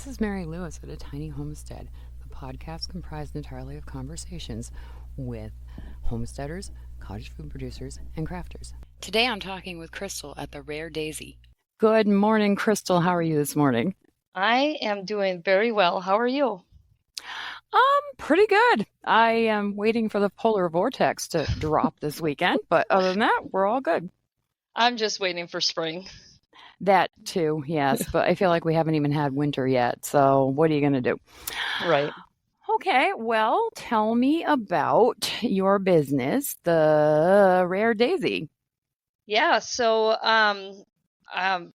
This is Mary Lewis at A Tiny Homestead, the podcast comprised entirely of conversations with homesteaders, cottage food producers, and crafters. Today I'm talking with Crystal at the RareDaisy. Good morning, Crystal. How are you this morning? I am doing very well. How are you? Pretty good. I am waiting for the polar vortex to drop this weekend, but other than that, we're all good. I'm just waiting for spring. That too, yes, but I feel like we haven't even had winter yet, so what are you going to do? Right. Okay, well, tell me about your business, the RareDaisy. Yeah,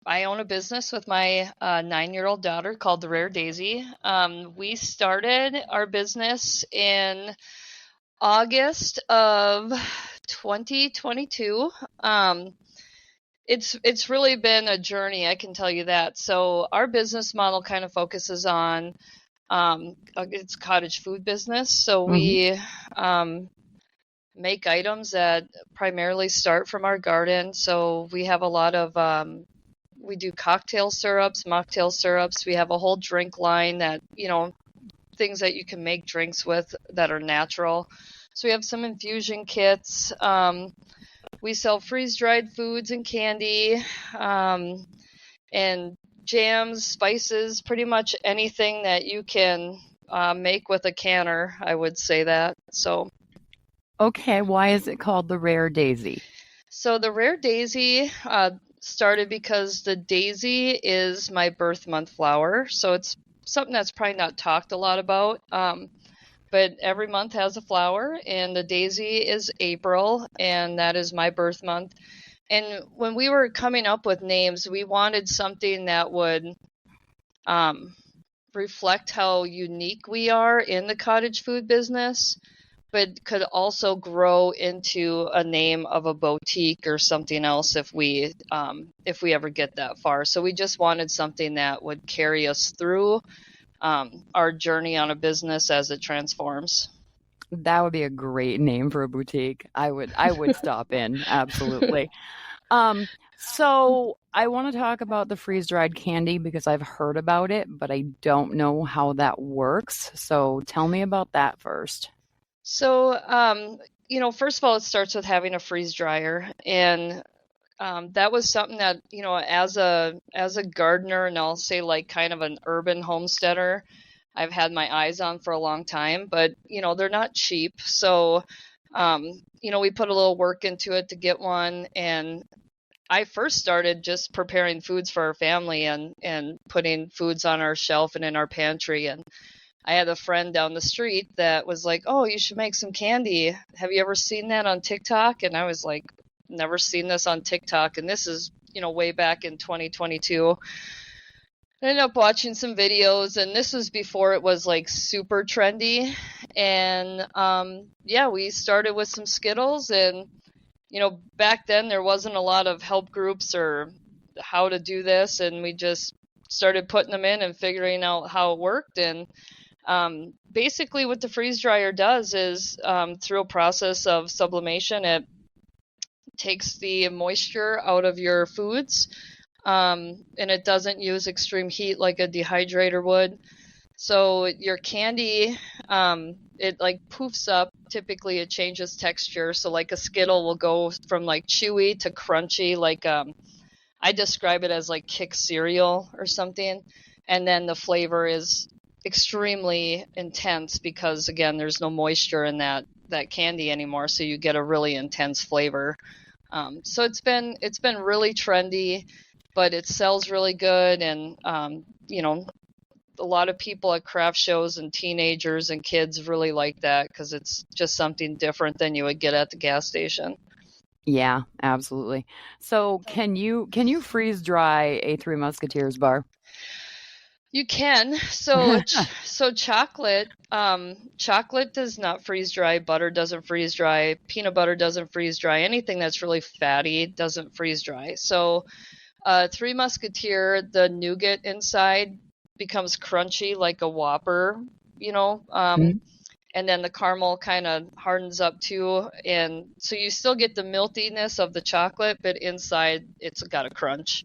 I own a business with my 9-year-old daughter called the RareDaisy. We started our business in August of 2022. It's really been a journey, I can tell you that. So our business model kind of focuses on it's a cottage food business. So we make items that primarily start from our garden. So we have a lot of we do cocktail syrups, mocktail syrups. We have a whole drink line that, things that you can make drinks with that are natural. So we have some infusion kits. We sell freeze-dried foods and candy, and jams, spices, pretty much anything that you can make with a canner, I would say that. So, Okay, why is it called the RareDaisy? so the RareDaisy started because the daisy is my birth month flower. So it's something that's probably not talked a lot about. But every month has a flower, and the daisy is April, and that is my birth month. And when we were coming up with names, we wanted something that would reflect how unique we are in the cottage food business, but could also grow into a name of a boutique or something else if we ever get that far. So we just wanted something that would carry us through our journey on a business as it transforms. That would be a great name for a boutique. I would stop in, absolutely. So I want to talk about the freeze-dried candy because I've heard about it, but I don't know how that works. So tell me about that first. So, first of all, it starts with having a freeze dryer, and that was something that, as a gardener, and I'll say like kind of an urban homesteader, I've had my eyes on for a long time. But they're not cheap, so we put a little work into it to get one. And I first started just preparing foods for our family and putting foods on our shelf and in our pantry. And I had a friend down the street that was like, "Oh, you should make some candy. Have you ever seen that on TikTok?" And I was like, "Never seen this on TikTok." And this is, way back in 2022. I ended up watching some videos, and this was before it was like super trendy. And yeah, we started with some Skittles, and back then there wasn't a lot of help groups or how to do this, and we just started putting them in and figuring out how it worked. And basically what the freeze dryer does is, through a process of sublimation, it takes the moisture out of your foods, and it doesn't use extreme heat like a dehydrator would. So your candy, it like poofs up. Typically it changes texture. So like a Skittle will go from like chewy to crunchy, like I describe it as like Kick cereal or something. And then the flavor is extremely intense because, again, there's no moisture in that candy anymore, so you get a really intense flavor. So it's been really trendy, but it sells really good. And a lot of people at craft shows and teenagers and kids really like that because it's just something different than you would get at the gas station. Yeah, absolutely. So can you freeze dry a Three Musketeers bar? You can. So chocolate does not freeze dry. Butter doesn't freeze dry. Peanut butter doesn't freeze dry. Anything that's really fatty doesn't freeze dry. So, Three Musketeer, the nougat inside becomes crunchy like a Whopper, you know. And then the caramel kind of hardens up too, and so you still get the miltiness of the chocolate, but inside it's got a crunch.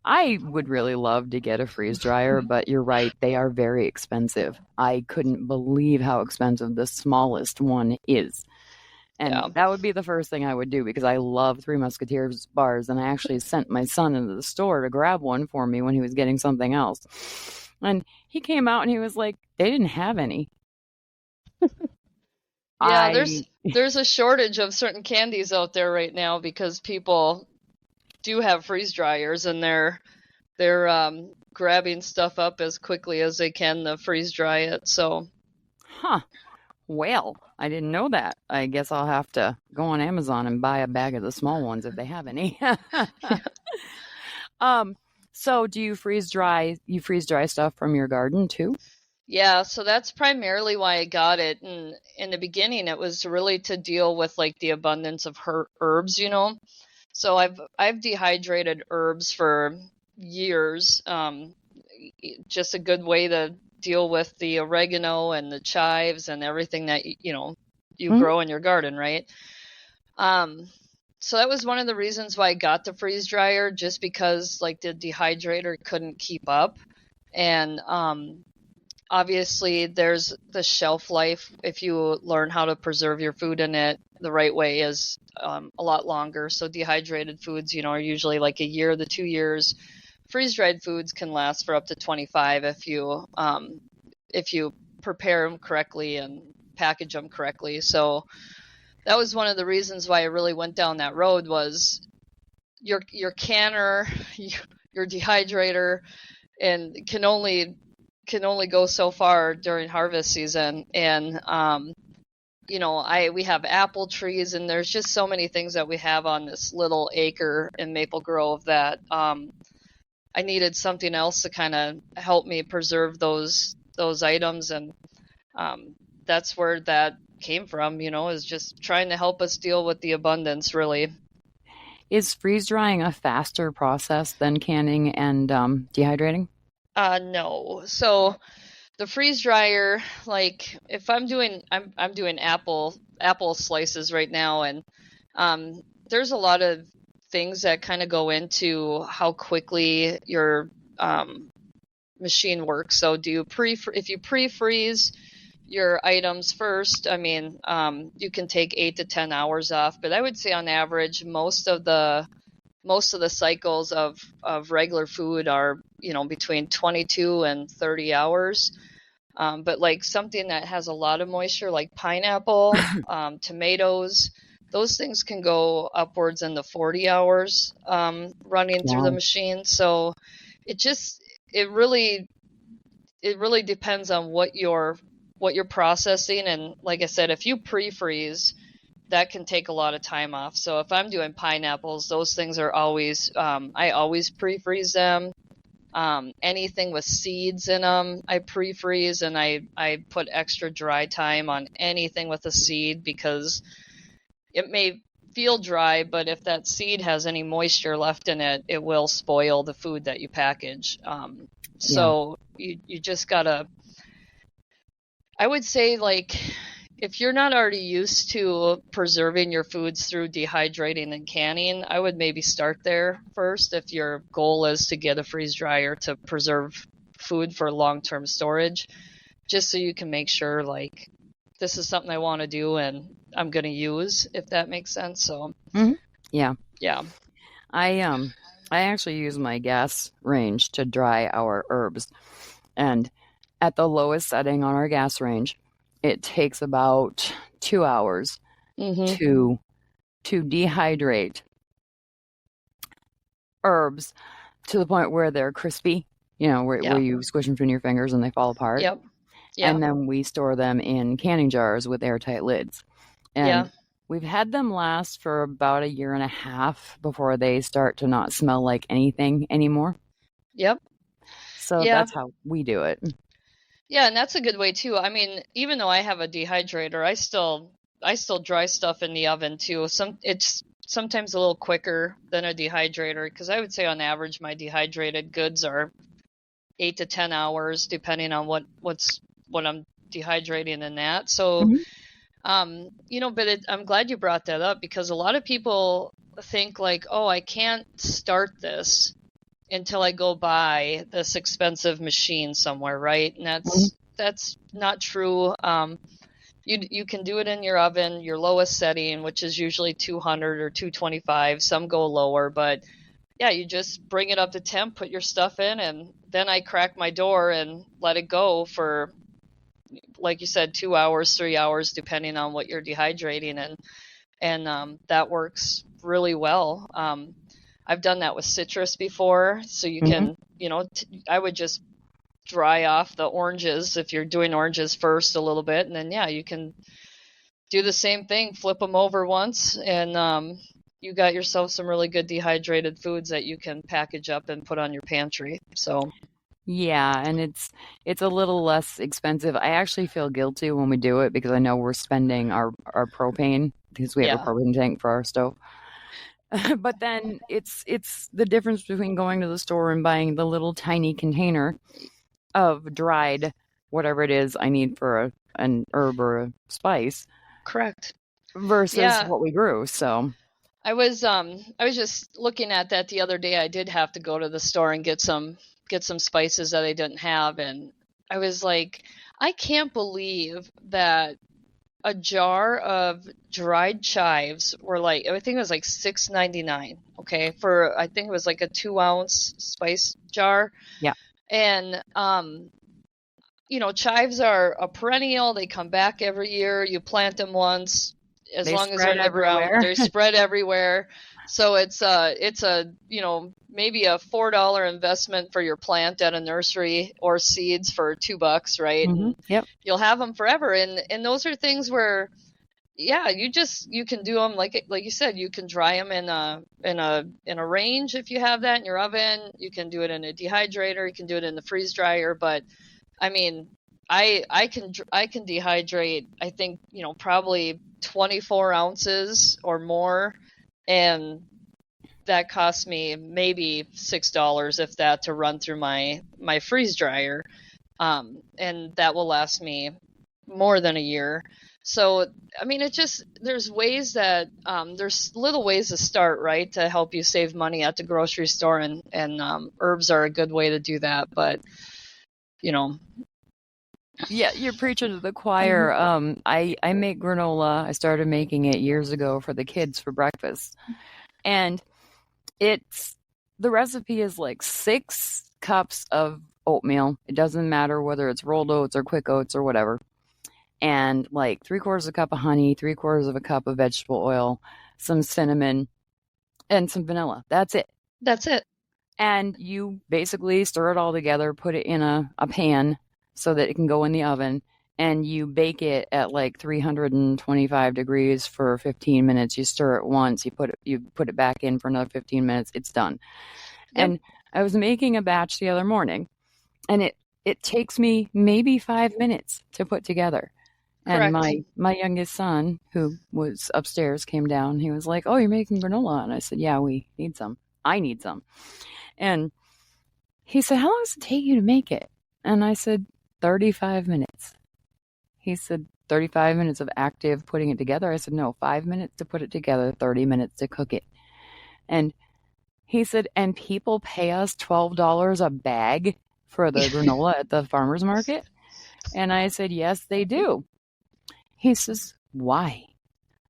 I would really love to get a freeze dryer, but you're right, they are very expensive. I couldn't believe how expensive the smallest one is. And Yeah. that would be the first thing I would do because I love Three Musketeers bars. And I actually sent my son into the store to grab one for me when he was getting something else. And he came out and he was like, they didn't have any. Yeah, I, there's a shortage of certain candies out there right now because people do have freeze dryers and they're grabbing stuff up as quickly as they can to freeze dry it. So, huh, well, I didn't know that. I guess I'll have to go on Amazon and buy a bag of the small ones if they have any. um, so do you freeze dry? You freeze dry stuff from your garden too? yeah, so that's primarily why I got it. And in the beginning, it was really to deal with like the abundance of herbs, you know. So I've dehydrated herbs for years. Just a good way to deal with the oregano and the chives and everything that you know you Hmm. grow in your garden, right? Um, so that was one of the reasons why I got the freeze dryer, just because like the dehydrator couldn't keep up. And obviously there's the shelf life if you learn how to preserve your food in it the right way is a lot longer. So dehydrated foods, you know, are usually like a year to 2 years. Freeze dried foods can last for up to 25 if you prepare them correctly and package them correctly. So that was one of the reasons why I really went down that road was your canner, your dehydrator, and can only go so far during harvest season. And you know, we have apple trees, and there's just so many things that we have on this little acre in Maple Grove that I needed something else to kind of help me preserve those items, and that's where that came from. You know, is just trying to help us deal with the abundance, really. Is freeze drying a faster process than canning and dehydrating? No. So the freeze dryer, like if I'm doing apple slices right now, and um, there's a lot of things that kind of go into how quickly your machine works. So do you if you pre-freeze your items first, I mean, you can take 8 to 10 hours off, but I would say on average, most of the cycles of regular food are, you know, between 22 and 30 hours. But like something that has a lot of moisture, like pineapple, tomatoes, those things can go upwards in the 40 hours running through the Wow. machine. So it just it really it really depends on what you're processing. And like I said, if you pre-freeze, that can take a lot of time off. So if I'm doing pineapples, those things are always I always pre-freeze them. Anything with seeds in them, I pre-freeze, and I put extra dry time on anything with a seed because it may feel dry, but if that seed has any moisture left in it, it will spoil the food that you package. Yeah. So you just gotta, I would say, like, if you're not already used to preserving your foods through dehydrating and canning, I would maybe start there first if your goal is to get a freeze dryer to preserve food for long-term storage, just so you can make sure, like, this is something I want to do and I'm going to use, if that makes sense. So, Hmm. Yeah. yeah. I um I actually use my gas range to dry our herbs. And at the lowest setting on our gas range, it takes about 2 hours Mhm. to dehydrate herbs to the point where they're crispy, you know, where Yeah. you squish them between your fingers and they fall apart. Yep. Yeah. And then we store them in canning jars with airtight lids. Yeah. And we've had them last for about a year and a half before they start to not smell like anything anymore. Yep. So Yeah. that's how we do it. Yeah, and that's a good way too. I mean, even though I have a dehydrator, I still dry stuff in the oven too. It's sometimes a little quicker than a dehydrator because I would say on average my dehydrated goods are 8 to 10 hours depending on what I'm dehydrating in that. So, Mhm. you know, but I'm glad you brought that up because a lot of people think like, oh, I can't start this until I go buy this expensive machine somewhere, right? And Mhm. that's not true. You can do it in your oven, your lowest setting, which is usually 200 or 225. Some go lower, but yeah, you just bring it up to temp, put your stuff in, and then I crack my door and let it go for, like you said, 2 hours, 3 hours, depending on what you're dehydrating, and that works really well. I've done that with citrus before, so you Mhm. can, I would just dry off the oranges if you're doing oranges first a little bit, and then yeah, you can do the same thing, flip them over once, and you got yourself some really good dehydrated foods that you can package up and put on your pantry. So Yeah, and it's a little less expensive. I actually feel guilty when we do it because I know we're spending our propane because we have a yeah, propane tank for our stove. But then it's the difference between going to the store and buying the little tiny container of dried whatever it is I need for an herb or a spice correct. versus Yeah, what we grew. So, I was just looking at that the other day. I did have to go to the store and get some spices that I didn't have, and I was like, I can't believe that a jar of dried chives were like, I think it was like 6.99. Okay, for I think it was like a 2 ounce spice jar. yeah, And chives are a perennial. They come back every year. You plant them once, as they long as they're spread in the ground, everywhere. they spread everywhere. So it's a maybe a $4 investment for your plant at a nursery, or seeds for $2, right? And Yep. you'll have them forever. And those are things where, yeah, you can do them like you said. You can dry them in a range if you have that in your oven. You can do it in a dehydrator. You can do it in the freeze dryer. But I mean, I can dehydrate. I think probably 24 ounces or more, and that costs me maybe $6, if that, to run through my freeze dryer, and that will last me more than a year. So, I mean, there's little ways to start, right, to help you save money at the grocery store, and herbs are a good way to do that. But you know, Yeah, you're preaching to the choir. hmm I make granola. I started making it years ago for the kids for breakfast. And it's the recipe is like 6 cups of oatmeal. It doesn't matter whether it's rolled oats or quick oats or whatever. And like 3/4 of a cup of honey, 3/4 of a cup of vegetable oil, some cinnamon, and some vanilla. That's it. that's it. And you basically stir it all together, put it in a pan so that it can go in the oven, and you bake it at like 325 degrees for 15 minutes. You stir it once, you put it back in for another 15 minutes, it's done. Yep, And I was making a batch the other morning, and it takes me maybe 5 minutes to put together. And correct. my youngest son, who was upstairs, came down. He was like, "Oh, you're making granola?" And I said, "Yeah, we need some. I need some." And he said, "How long does it take you to make it?" And I said, 35 minutes. He said, 35 minutes of active putting it together. I said, no, 5 minutes to put it together, 30 minutes to cook it. And he said, and people pay us $12 a bag for the granola at the farmer's market? And I said, yes, they do. He says, why?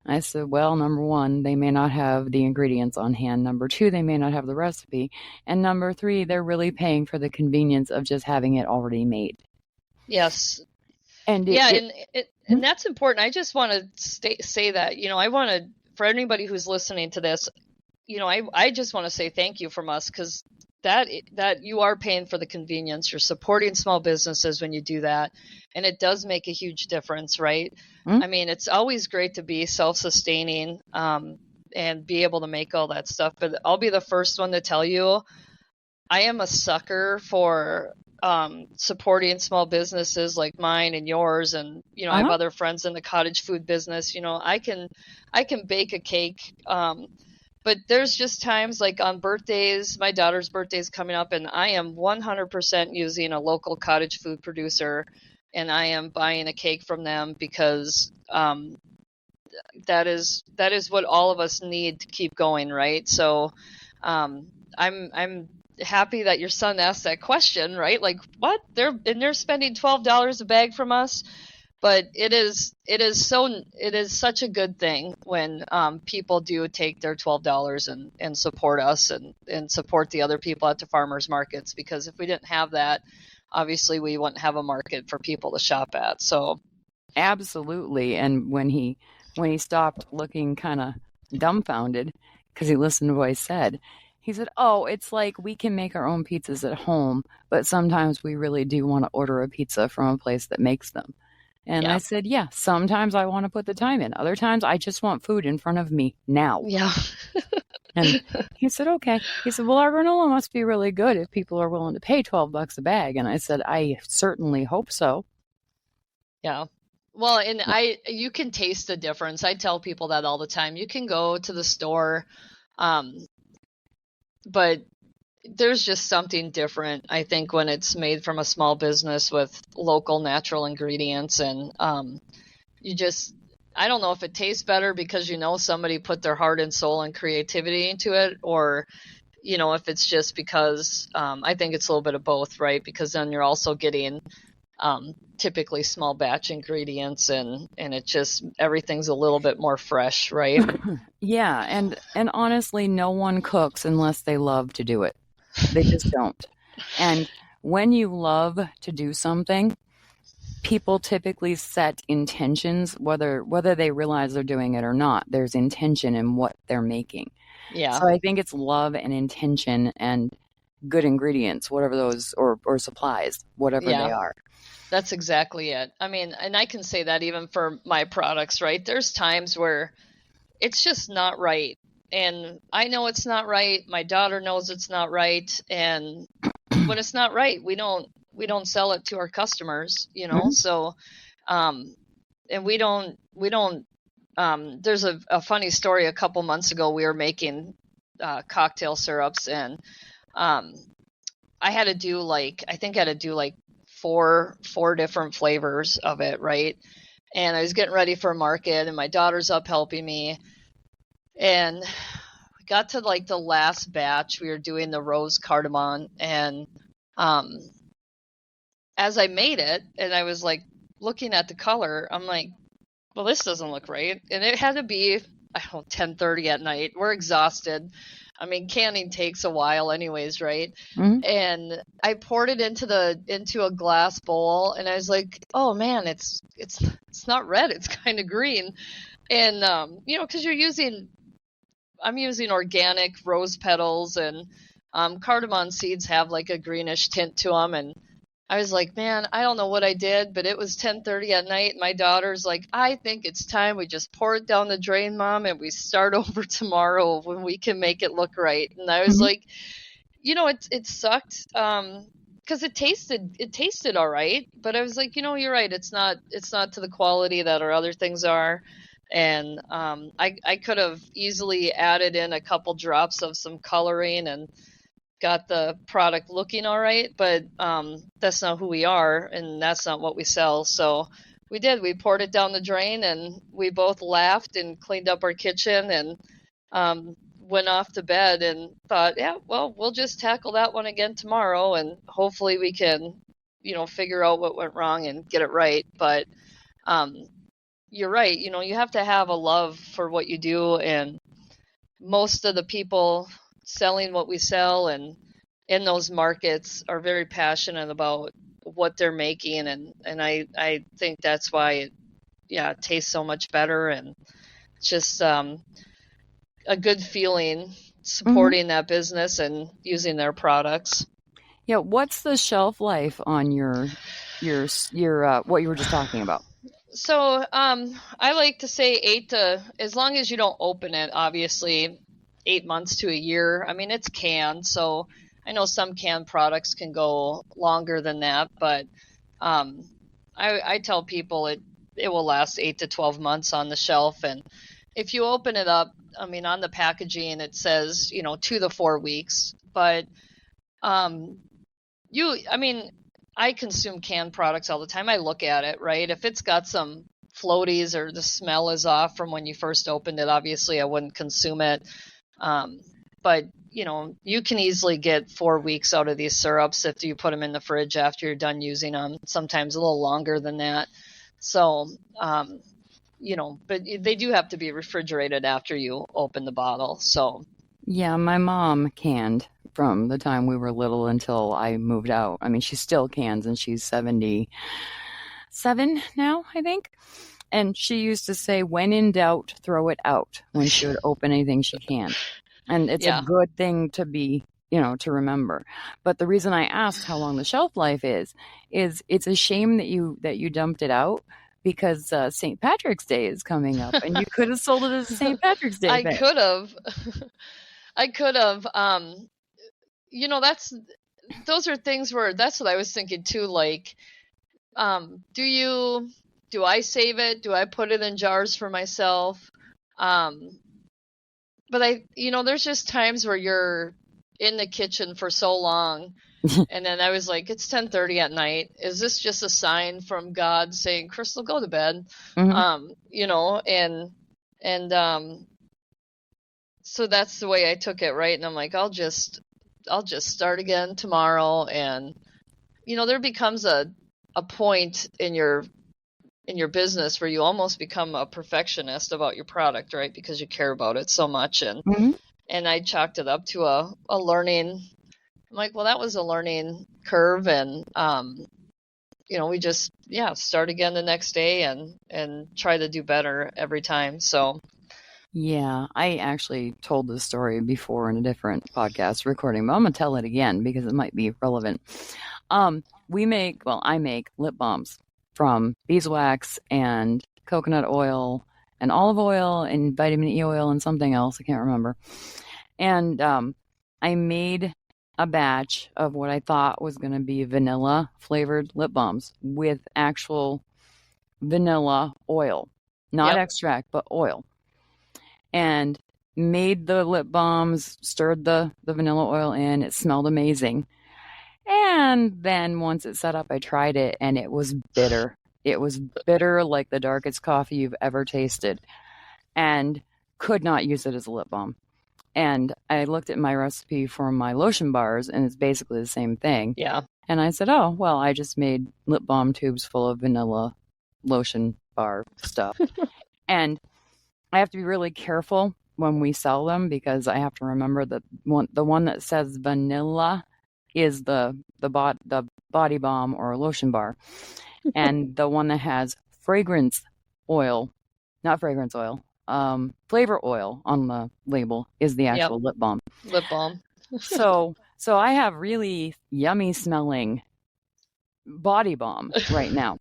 I said, well, number one, they may not have the ingredients on hand. Number two, they may not have the recipe. And number three, they're really paying for the convenience of just having it already made. Yes. And Yeah, it and that's important. I just want to say that, I want to, for anybody who's listening to this, I just want to say thank you from us, because that you are paying for the convenience. You're supporting small businesses when you do that, and it does make a huge difference, right? mm, I mean, it's always great to be self-sustaining, and be able to make all that stuff. But I'll be the first one to tell you, I am a sucker for supporting small businesses like mine and yours, and I have uh-huh. other friends in the cottage food business. I can bake a cake, but there's just times like on birthdays. My daughter's birthday is coming up, and I am 100% using a local cottage food producer, and I am buying a cake from them, because that is what all of us need to keep going, right? So, I'm happy that your son asked that question, right? Like, what? They're spending $12 a bag from us, but it is such a good thing when people do take their $12 and support us and support the other people at the farmers markets, because if we didn't have that, obviously we wouldn't have a market for people to shop at. So Absolutely. And when he stopped looking kind of dumbfounded because he listened to what I said, he said, "Oh, it's like we can make our own pizzas at home, but sometimes we really do want to order a pizza from a place that makes them." And I yeah, said, "Yeah, sometimes I want to put the time in. Other times I just want food in front of me now." yeah. And he said, "Okay." He said, "Well, our granola must be really good if people are willing to pay $12 a bag." And I said, "I certainly hope so." Yeah. Well, and you can taste the difference. I tell people that all the time. You can go to the store, um, but there's just something different, I think, when it's made from a small business with local natural ingredients. And you just, I don't know if it tastes better because somebody put their heart and soul and creativity into it, or if it's just because I think it's a little bit of both, right? Because then you're also getting typically small batch ingredients, and it just, everything's a little bit more fresh, right? Yeah, and honestly, no one cooks unless they love to do it. They just don't. And when you love to do something, people typically set intentions, whether they realize they're doing it or not. There's intention in what they're making. Yeah, So I think it's love and intention and good ingredients, whatever those or supplies, whatever they yeah. are. That's exactly it. I mean, and I can say that even for my products, right? There's times where it's just not right. And I know it's not right. My daughter knows it's not right. And when it's not right, we don't sell it to our customers, Mhm. So and we don't there's a funny story. A couple months ago we were making cocktail syrups, and um I think I had to do like four different flavors of it, right? And I was getting ready for a market, and my daughter's up helping me, and we got to like the last batch. We were doing the rose cardamom, and um, as I made it, and I was like looking at the color, I'm like, well, this doesn't look right. And it had to be, I don't know, 10:30 at night. We're exhausted. I mean, canning takes a while anyways, right? Mhm. And I poured it into a glass bowl, and I was like, "Oh man, it's not red. It's kind of green." And because I'm using organic rose petals, and cardamom seeds have like a greenish tint to them, and I was like, man, I don't know what I did, but it was 10:30 at night. My daughter's like, I think it's time we just pour it down the drain, Mom, and we start over tomorrow when we can make it look right. And I was Mhm. like, it sucked, because it tasted all right, but I was like, you're right. It's not to the quality that our other things are. And I could have easily added in a couple drops of some coloring and got the product looking all right, but that's not who we are, and that's not what we sell. So we poured it down the drain, and we both laughed and cleaned up our kitchen, and went off to bed and thought, yeah, well, we'll just tackle that one again tomorrow, and hopefully we can, figure out what went wrong and get it right. But um, you're right. You have to have a love for what you do, and most of the people selling what we sell and in those markets are very passionate about what they're making, and I think that's why it tastes so much better, and it's just a good feeling Mhm. supporting that business and using their products. Yeah, what's the shelf life on your what you were just talking about? So I like to say as long as you don't open it, obviously 8 months to a year. I mean, it's canned, so I know some canned products can go longer than that, but um, I tell people it will last 8 to 12 months on the shelf. And if you open it up, I mean, on the packaging it says 2 to 4 weeks, but um, I mean, I consume canned products all the time. I look at it, right? If it's got some floaties or the smell is off from when you first opened it, obviously I wouldn't consume it. Um, but you can easily get 4 weeks out of these syrups if you put them in the fridge after you're done using them, sometimes a little longer than that. So, but they do have to be refrigerated after you open the bottle. So, Yeah, my mom canned from the time we were little until I moved out. I mean, she still cans and she's 77 now, I think. And she used to say, when in doubt, throw it out when she would open anything she canned. And it's a yeah. good thing to be, to remember. But the reason I asked how long the shelf life is it's a shame that you dumped it out because St. Patrick's Day is coming up and you could have sold it as a St. Patrick's Day I thing. could have. I could have. That's those are things where that's what I was thinking too. Like, do I save it? Do I put it in jars for myself? Um, but there's just times where you're in the kitchen for so long, and then I was like, it's 10:30 at night. Is this just a sign from God saying, Crystal, go to bed? Mhm. And so that's the way I took it, right? And I'm like, I'll just start again tomorrow. And there becomes a point in your business where you almost become a perfectionist about your product, right? Because you care about it so much. And Mhm. and I chalked it up to a learning. I'm like, well, that was a learning curve, and we just start again the next day and try to do better every time. So Yeah, I actually told this story before in a different podcast recording, but I'm gonna tell it again because it might be relevant. I make lip balms from beeswax and coconut oil and olive oil and vitamin E oil and something else, I can't remember. And I made a batch of what I thought was gonna be vanilla flavored lip balms with actual vanilla oil, not yep, extract, but oil, and made the lip balms, stirred the vanilla oil in. It smelled amazing. And then once it set up, I tried it and it was bitter. It was bitter like the darkest coffee you've ever tasted and could not use it as a lip balm. And I looked at my recipe for my lotion bars and it's basically the same thing. yeah, And I said, oh, well, I just made lip balm tubes full of vanilla lotion bar stuff. And I have to be really careful when we sell them because I have to remember that the one that says vanilla is the body balm or lotion bar, and the one that has fragrance oil, not fragrance oil, flavor oil on the label is the yep, actual lip balm. lip balm. So I have really yummy smelling body balm right now.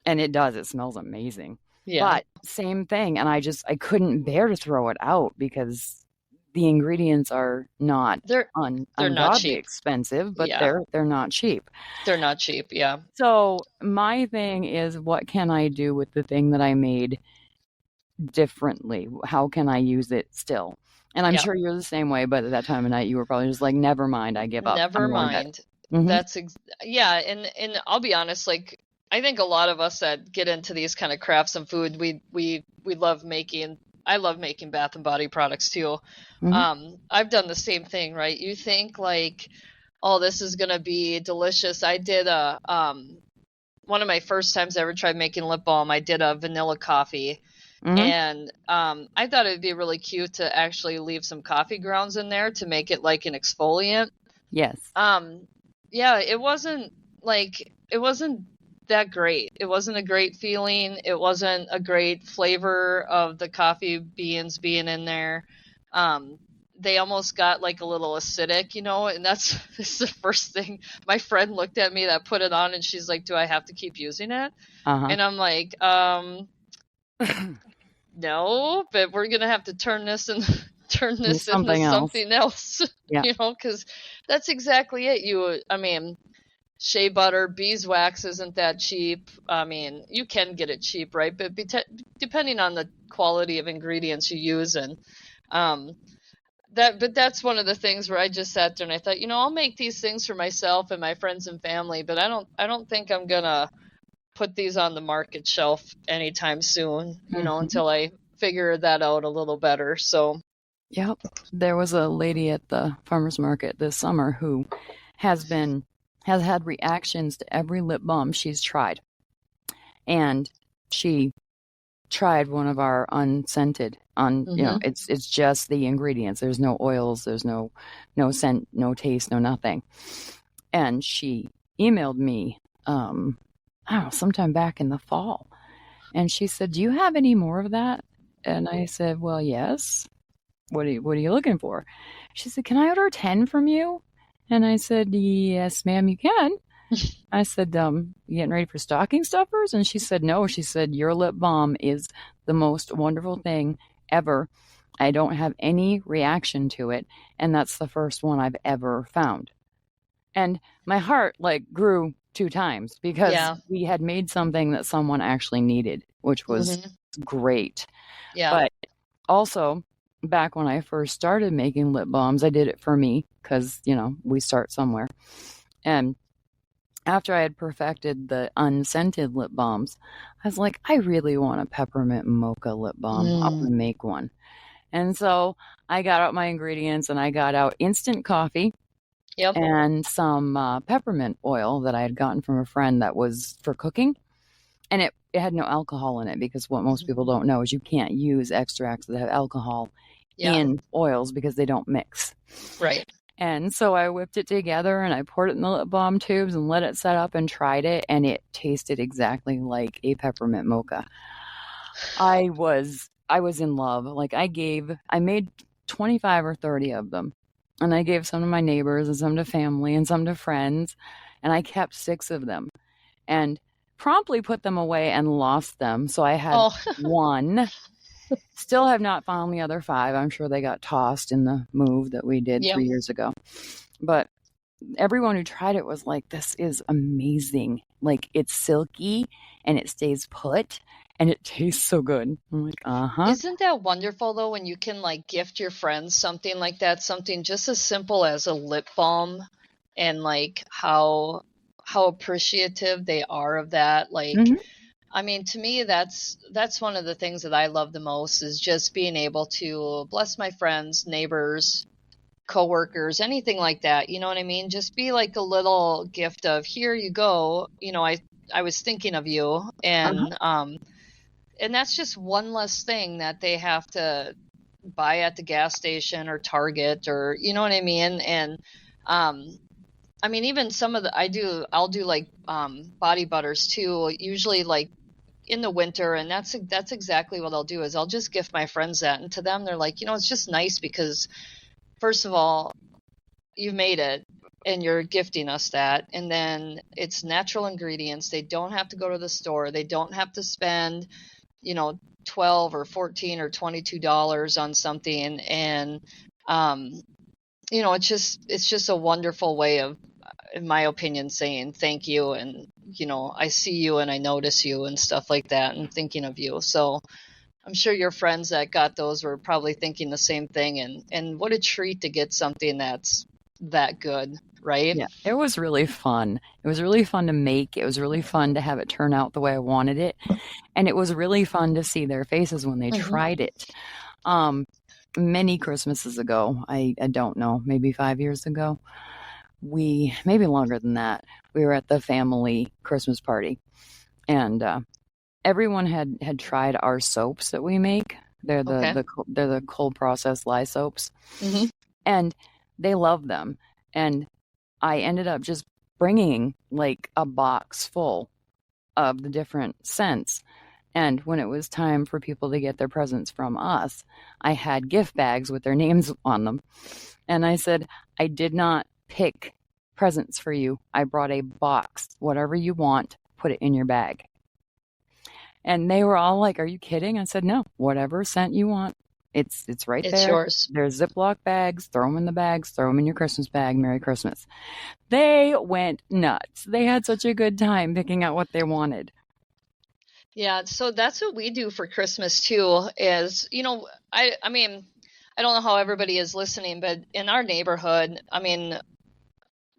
And it smells amazing. Yeah, But same thing, and I couldn't bear to throw it out because the ingredients are not they're not ungodly cheap. expensive, but Yeah, they're not cheap. they're not cheap. Yeah, So my thing is, what can I do with the thing that I made differently? How can I use it still? And I'm yeah. sure you're the same way, but at that time of night, you were probably just like, never mind, I give up. Never I'm going to bed. mind. Hmm. Yeah, and I'll be honest, like I think a lot of us that get into these kind of crafts and food, we love making. I love making bath and body products too. Hmm. I've done the same thing, right? You think like, oh, this is gonna be delicious. I did a one of my first times I ever tried making lip balm. I did a vanilla coffee, Hmm. and I thought it'd be really cute to actually leave some coffee grounds in there to make it like an exfoliant. Yes. um yeah, it wasn't that great. It wasn't a great feeling. It wasn't a great flavor of the coffee beans being in there. They almost got like a little acidic, and that's this is the first thing my friend looked at me that put it on and she's like, do I have to keep using it? Uh-huh. And I'm like, no, but we're gonna have to turn this and turn this into Something else. something else, Yeah. because that's exactly it. I mean, shea butter, beeswax isn't that cheap. I mean, you can get it cheap, right? But depending on the quality of ingredients you use, and um, but that's one of the things where I just sat there and I thought, I'll make these things for myself and my friends and family, but I don't think I'm gonna put these on the market shelf anytime soon, Mhm. until I figure that out a little better. So, Yep. There was a lady at the farmer's market this summer who has been has had reactions to every lip balm she's tried. And she tried one of our unscented on, Mm-hmm. it's just the ingredients. There's no oils, there's no scent, no taste, no nothing. And she emailed me I don't know, sometime back in the fall. And she said, "Do you have any more of that?" And I said, "Well, yes. What are you looking for?" She said, "Can I order 10 from you?" And I said, "Yes, ma'am, you can." I said, "You getting ready for stocking stuffers?" And she said, "No." She said, "Your lip balm is the most wonderful thing ever. I don't have any reaction to it, and that's the first one I've ever found." And my heart like grew two times because Yeah. we had made something that someone actually needed, which was Mm-hmm. great. Yeah. But also, back when I first started making lip balms, I did it for me because, we start somewhere. And after I had perfected the unscented lip balms, I was like, I really want a peppermint mocha lip balm. I Mm. want to make one. And so I got out my ingredients and I got out instant coffee Yep. and some peppermint oil that I had gotten from a friend that was for cooking. And it had no alcohol in it because what most Mhm. people don't know is you can't use extracts that have alcohol Yeah. in oils because they don't mix. Right. And so I whipped it together and I poured it in the lip balm tubes and let it set up and tried it, and it tasted exactly like a peppermint mocha. I was in love. Like I made 25 or 30 of them. And I gave some to my neighbors and some to family and some to friends, and I kept 6 of them and promptly put them away and lost them. So I had Oh, one. Still have not found the other 5. I'm sure they got tossed in the move that we did yeah. 3 years ago. But everyone who tried it was like, "This is amazing. Like, it's silky and it stays put and it tastes so good." I'm like, "Uh-huh." Isn't that wonderful though when you can like gift your friends something like that, something just as simple as a lip balm and like how appreciative they are of that. Like, Mhm. I mean, to me that's one of the things that I love the most is just being able to bless my friends, neighbors, coworkers, anything like that. You know what I mean? Just be like a little gift of here you go. I was thinking of you Uh-huh. and that's just one less thing that they have to buy at the gas station or Target or you know what I mean? And um I mean even some of the I'll do like body butters too, usually like in the winter, and that's exactly what I'll do is I'll just gift my friends that, and to them they're like, it's just nice because first of all, you've made it and you're gifting us that, and then it's natural ingredients. They don't have to go to the store. They don't have to spend, you know, 12 or 14 or $22 on something. And um it's just a wonderful way of, in my opinion, saying thank you, and I see you and I notice you and stuff like that and thinking of you. So I'm sure your friends that got those were probably thinking the same thing, and what a treat to get something that's that good, right? Yeah, it was really fun. It was really fun to make. It was really fun to have it turn out the way I wanted it, and it was really fun to see their faces when they Hmm. tried it. Um, Many Christmases ago, I don't know, maybe 5 years ago, maybe longer than that, we were at the family Christmas party, and everyone had tried our soaps that we make. Okay. They're the cold process lye soaps, Hmm. and they love them. And I ended up just bringing like a box full of the different scents. And when it was time for people to get their presents from us, I had gift bags with their names on them. And I said, I did not pick presents for you. I brought a box. Whatever you want, put it in your bag. And they were all like, "Are you kidding?" I said, "No, whatever scent you want. It's right It's there. yours. There's Ziploc bags. Throw them in the bags. Throw them in your Christmas bag. Merry Christmas." They went nuts. They had such a good time picking out what they wanted. Yeah, so that's what we do for Christmas too, is, I mean, I don't know how everybody is listening, but in our neighborhood, I mean,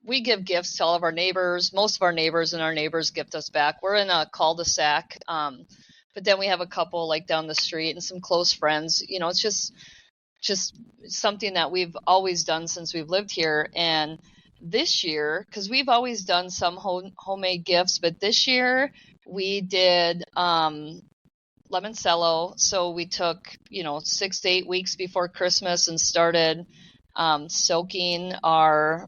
we give gifts to all of our neighbors. Most of our neighbors and our neighbors gift us back. We're in a cul-de-sac, but then we have a couple like down the street and some close friends. It's just just something that we've always done since we've lived here. And this year, because we've always done some homemade gifts, but this year we did Lemoncello. So we took, 6 to 8 weeks before Christmas and started soaking our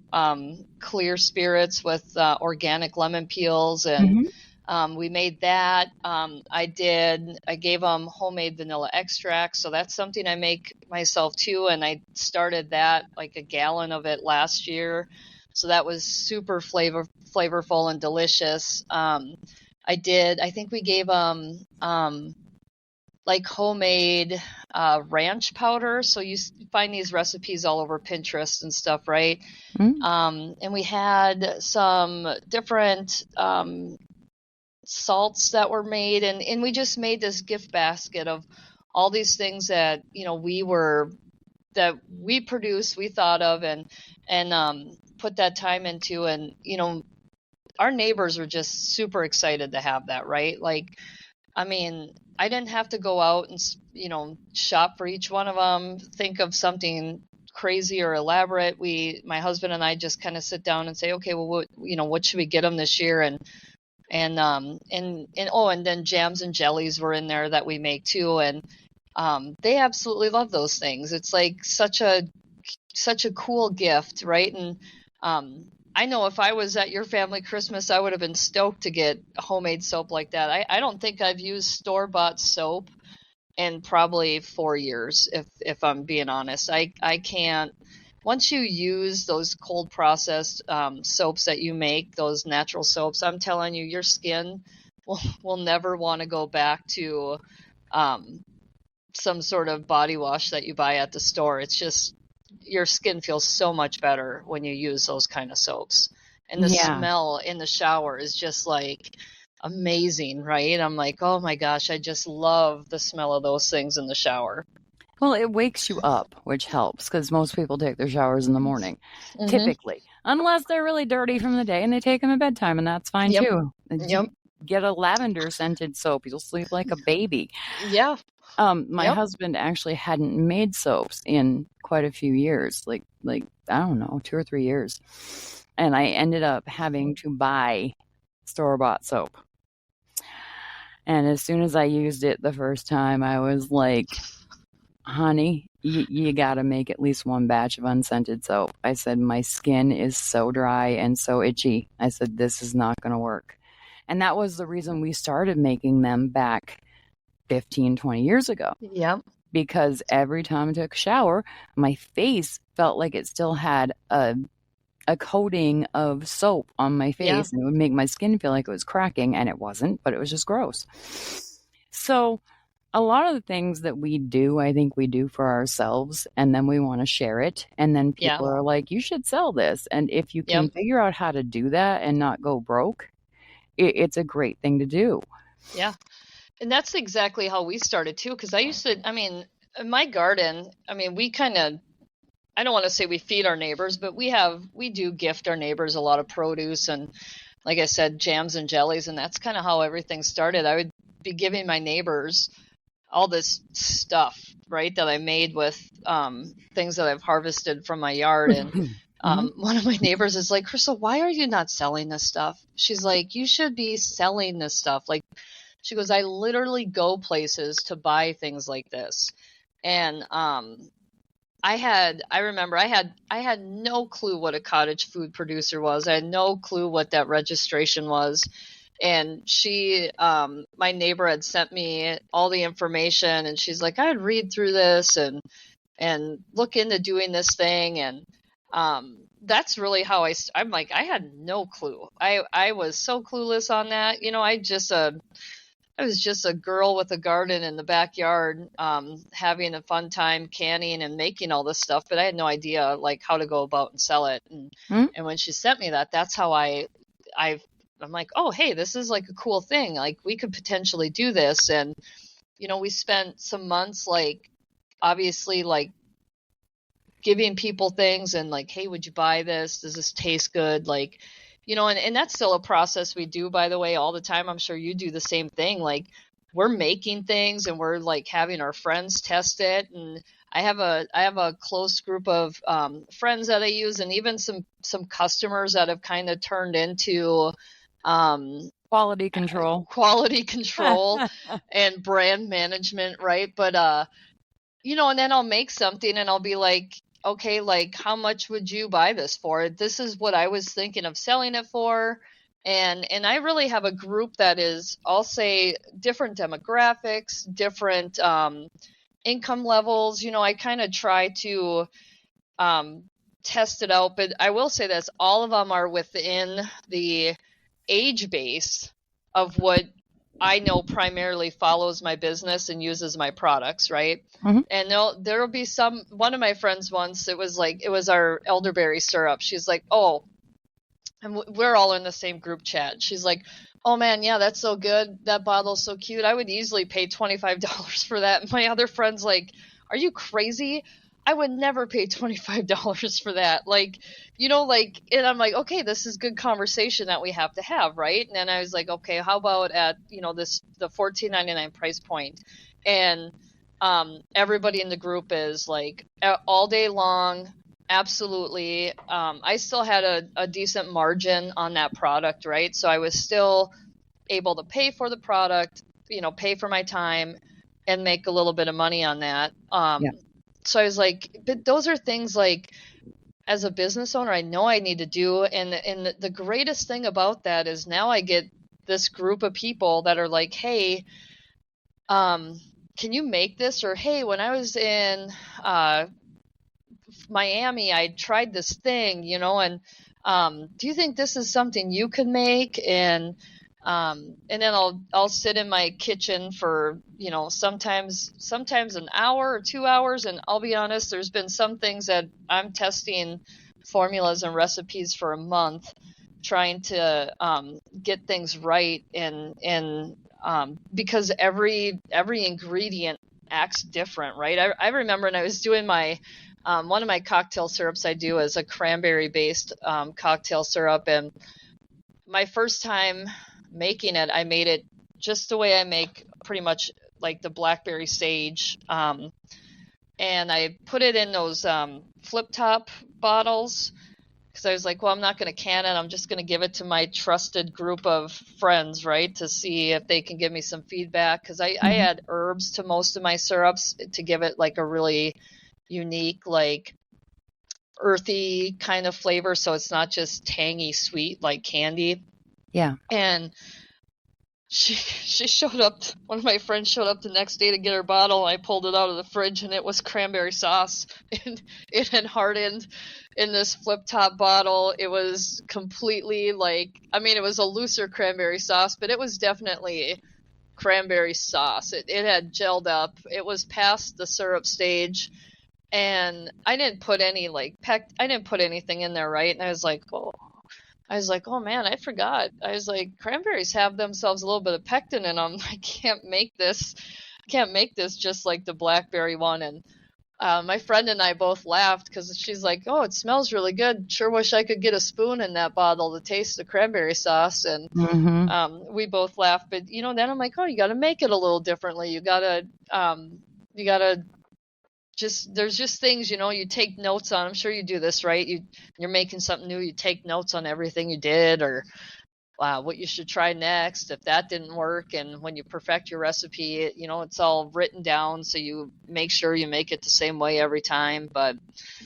clear spirits with organic lemon peels, and Hmm. we made that. I gave them homemade vanilla extract. So that's something I make myself too. And I started that, like a gallon of it, last year. So that was super flavorful and delicious. I think we gave them like homemade ranch powder. So you find these recipes all over Pinterest and stuff, right? Mm. And we had some different salts that were made, and we just made this gift basket of all these things that we produced, we thought of, and put that time into. And our neighbors were just super excited to have that, right? Like, I mean, I didn't have to go out and shop for each one of them, think of something crazy or elaborate. My husband and I just kind of sit down and say, okay, well, what should we get them this year? And then jams and jellies were in there that we make too. And they absolutely love those things. It's like such a cool gift, right? And I know if I was at your family Christmas, I would have been stoked to get homemade soap like that. I don't think I've used store-bought soap in probably 4 years, if I'm being honest. I can't. Once you use those cold processed soaps that you make, those natural soaps, I'm telling you, your skin will never want to go back to um, some sort of body wash that you buy at the store. It's just, your skin feels so much better when you use those kind of soaps. And the Yeah. smell in the shower is just like amazing, right? I'm like, oh my gosh, I just love the smell of those things in the shower. Well, it wakes you up, which helps because most people take their showers in the morning, Mm-hmm. typically, unless they're really dirty from the day and they take them at bedtime, and that's fine Yep. too. Yep. Get a lavender scented soap, you'll sleep like a baby. Yeah. My Yep. husband actually hadn't made soaps in quite a few years, like I don't know, 2 or 3 years, and I ended up having to buy store bought soap. And as soon as I used it the first time, I was like, honey, you got to make at least one batch of unscented soap. I said, my skin is so dry and so itchy. I said, this is not going to work. And that was the reason we started making them back 15, 20 years ago. Yep. Because every time I took a shower, my face felt like it still had a coating of soap on my Yeah. face, and it would make my skin feel like it was cracking, and it wasn't, but it was just gross. So a lot of the things that we do, I think we do for ourselves, and then we want to share it. And then Yeah. people are like, you should sell this. And if you can Yep. figure out how to do that and not go broke, it's a great thing to do. Yeah. And that's exactly how we started too. Because I mean, in my garden, I mean, we kind of, I don't want to say we feed our neighbors, but we do gift our neighbors a lot of produce and, like I said, jams and jellies. And that's kind of how everything started. I would be giving my neighbors all this stuff, right, that I made with things that I've harvested from my yard. And Mhm. one of my neighbors is like, Crystal, why are you not selling this stuff? She's like, you should be selling this stuff. Like, she goes, I literally go places to buy things like this. And I remember I had no clue what a cottage food producer was. I had no clue what that registration was. And my neighbor had sent me all the information, and she's like, I'd read through this and look into doing this thing. And that's really how I'm like, I had no clue. I was so clueless on that. I was just a girl with a garden in the backyard, having a fun time canning and making all this stuff, but I had no idea like how to go about and sell it. And Mhm. and when she sent me that, that's how I'm like, oh, hey, this is like a cool thing. Like, we could potentially do this. And we spent some months, like, obviously, like, giving people things and like, hey, would you buy this? Does this taste good? Like, and that's still a process we do, by the way, all the time. I'm sure you do the same thing. Like, we're making things and we're like having our friends test it. And I have a close group of friends that I use, and even some customers that have kind of turned into um, Quality control. quality control and brand management, right? But and then I'll make something and I'll be like, okay, like how much would you buy this for? This is what I was thinking of selling it for. And I really have a group that is, I'll say, different demographics, different income levels. I kind of try to um, test it out, but I will say this, all of them are within the age base of what I know primarily follows my business and uses my products, right? Hmm. And there'll be one of my friends once, it was our elderberry syrup. She's like, oh, and we're all in the same group chat. She's like, "Oh man, yeah, that's so good. That bottle's so cute. I would easily pay $25 for that." And my other friend's like, "Are you crazy? I would never pay $25 for that." And I'm like, "Okay, this is good conversation that we have to have, right?" And then I was like, "Okay, how about at, the 14.99 price point?" And everybody in the group is like all day long. Absolutely. I still had a decent margin on that product, right? So I was still able to pay for the product, pay for my time and make a little bit of money on that. Yeah. So I was like, but those are things like as a business owner, I know I need to do. And the greatest thing about that is now I get this group of people that are like, hey, can you make this? Or hey, when I was in Miami, I tried this thing, and do you think this is something you could make? And then I'll sit in my kitchen for, sometimes an hour or 2 hours, and I'll be honest, there's been some things that I'm testing formulas and recipes for a month, trying to get things right, and because every ingredient acts different, right? I remember when I was doing my one of my cocktail syrups I do is a cranberry based cocktail syrup. And my first time making it, I made it just the way I make pretty much like the blackberry sage. And I put it in those flip top bottles because I was like, well, I'm not going to can it. I'm just going to give it to my trusted group of friends, right, to see if they can give me some feedback. Because I Hmm. add herbs to most of my syrups to give it like a really unique, like earthy kind of flavor, so it's not just tangy sweet like candy. Yeah. And she showed up. One of my friends showed up the next day to get her bottle. And I pulled it out of the fridge, and it was cranberry sauce. And it had hardened in this flip top bottle. It was completely like, I mean, it was a looser cranberry sauce, but it was definitely cranberry sauce. It had gelled up. It was past the syrup stage, and I didn't put any I didn't put anything in there, right? And I was like, oh man, I forgot. I was like, cranberries have themselves a little bit of pectin in them. I can't make this just like the blackberry one. And my friend and I both laughed because she's like, oh, it smells really good. Sure wish I could get a spoon in that bottle to taste the cranberry sauce. And Hmm. we both laughed. But then I'm like, oh, you got to make it a little differently. You gotta there's just things, you take notes on. I'm sure you do this, right? You're making something new, you take notes on everything you did, or what you should try next if that didn't work. And when you perfect your recipe, it's all written down, so you make sure you make it the same way every time. But